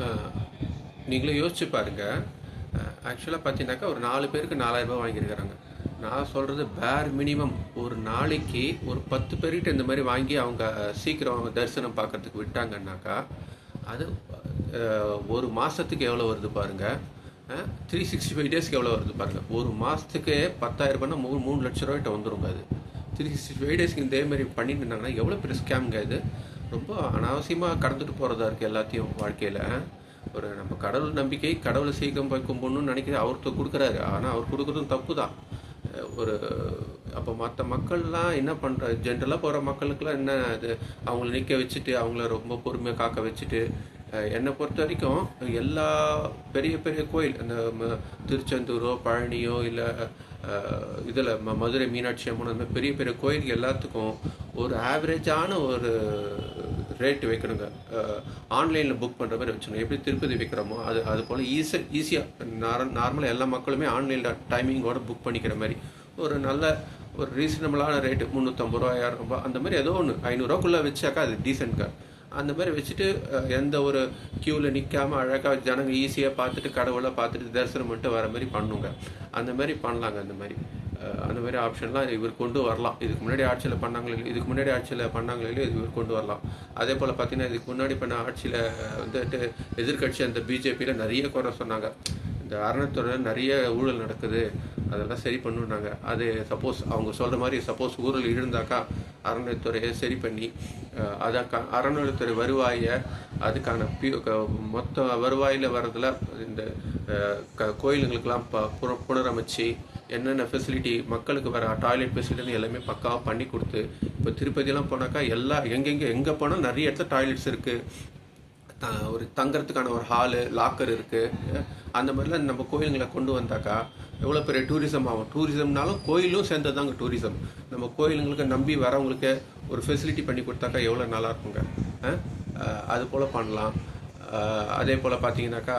அஹ், நீங்களே யோசிச்சு பாருங்க. ஆக்சுவலாக பார்த்தீங்கன்னாக்கா ஒரு 4 பேருக்கு 4000 ரூபாய் வாங்கியிருக்கிறாங்க. நான் சொல்கிறது பேர் மினிமம் ஒரு நாளைக்கு ஒரு 10 பேர்கிட்ட இந்த மாதிரி வாங்கி அவங்க சீக்கிரம் அவங்க தரிசனம் பார்க்கறதுக்கு விட்டாங்கன்னாக்கா அது ஒரு மாதத்துக்கு எவ்வளோ வருது பாருங்கள். 365 டேஸ்க்கு எவ்வளோ வருது பாருங்கள். ஒரு மாதத்துக்கு 10,000 ரூபாய்னா 3 லட்ச ரூபாய்கிட்ட வந்துருங்க. அது 365 டேஸ்க்கு இதேமாரி பண்ணிட்டு இருந்தாங்கன்னா எவ்வளோ பெரிய ஸ்கேம்ங்க இது. ரொம்ப அனாவசியமாக கடந்துட்டு போகிறதா இருக்குது எல்லாத்தையும் வாழ்க்கையில். ஒரு நம்ம கடவுள் நம்பிக்கை, கடவுளை சீக்கிரம் போய் கும்பிடணும்னு நினைக்கிறது அவர்கிட்ட கொடுக்குறாரு. ஆனால் அவர் கொடுக்குறதும் தப்பு தான். ஒரு அப்போ மற்ற மக்கள்லாம் என்ன பண்ணுற, ஜென்ரலாக போகிற மக்களுக்கெல்லாம் என்ன அது, அவங்கள நிற்க வச்சுட்டு அவங்கள ரொம்ப பொறுமையாக காக்க வச்சுட்டு என்னை பொறுத்த வரைக்கும் எல்லா பெரிய பெரிய கோயில் அந்த திருச்செந்தூரோ பழனியோ இல்லை இதில் மதுரை மீனாட்சி அம்மன் அந்த மாதிரி பெரிய பெரிய கோயிலுக்கு எல்லாத்துக்கும் ஒரு ஆவரேஜான ஒரு ரேட் வைக்கணுங்க. ஆன்லைனில் புக் பண்ணுற மாதிரி வச்சுக்கணும். எப்படி திருப்பதி வைக்கிறோமோ அது போல் ஈஸியாக நார்மலாக எல்லா மக்களுமே ஆன்லைனில் டைமிங்கோடு புக் பண்ணிக்கிற மாதிரி ஒரு நல்ல ஒரு ரீசனபிளான ரேட்டு 350 ரூபா 1000 ரூபா அந்த மாதிரி ஏதோ ஒன்று 500 ரூபாக்குள்ளே வச்சாக்கா அது டீசென்ட்ங்க. அந்த மாதிரி வச்சுட்டு எந்த ஒரு க்யூவில் நிற்காமல் அழகாக ஜனங்க ஈஸியாக பார்த்துட்டு கடவுளை பார்த்துட்டு தரிசனம் பண்ணிட்டு வர மாதிரி பண்ணுங்க. அந்த மாதிரி பண்ணலாங்க. அந்த மாதிரி ஆப்ஷன்லாம் இவர் கொண்டு வரலாம். இதுக்கு முன்னாடி ஆட்சியில் பண்ணாங்களே இல்லையோ இவர் கொண்டு வரலாம். அதே போல் பார்த்தீங்கன்னா இதுக்கு முன்னாடி பண்ண ஆட்சியில் வந்துட்டு எதிர்கட்சி அந்த பிஜேபியில் நிறைய குறை சொன்னாங்க. இந்த அறநிலையத்துறையில் நிறைய ஊழல் நடக்குது, அதெல்லாம் சரி பண்ணுனாங்க. அது சப்போஸ் அவங்க சொல்கிற மாதிரி சப்போஸ் ஊழல் இருந்தாக்கா அறநிலையத்துறையை சரி பண்ணி அறநிலையத்துறை வருவாயை அதுக்கான மொத்த வருவாயில் வர்றதில் இந்த கோயிலுங்களுக்கெல்லாம் புனரமைச்சு என்னென்ன ஃபெசிலிட்டி மக்களுக்கு வர டாய்லெட் ஃபெசிலிட்டி எல்லாமே பக்காவாக பண்ணி கொடுத்து, இப்போ திருப்பதியெல்லாம் போனாக்கா எங்கே போனால் நிறைய இடத்துல டாய்லெட்ஸ் இருக்குது, ஒரு தங்கறதுக்கான ஒரு ஹாலு லாக்கர் இருக்குது. அந்த மாதிரிலாம் நம்ம கோயிலுங்களை கொண்டு வந்தாக்கா எவ்வளோ பெரிய டூரிசம் ஆகும். டூரிசம்னாலும் கோயிலும் சேர்ந்தது தாங்க டூரிசம். நம்ம கோயிலுங்களுக்கு நம்பி வரவங்களுக்கு ஒரு ஃபெசிலிட்டி பண்ணி கொடுத்தாக்கா எவ்வளோ நல்லா இருக்குங்க. அது போல் பண்ணலாம். அதே போல் பார்த்தீங்கன்னாக்கா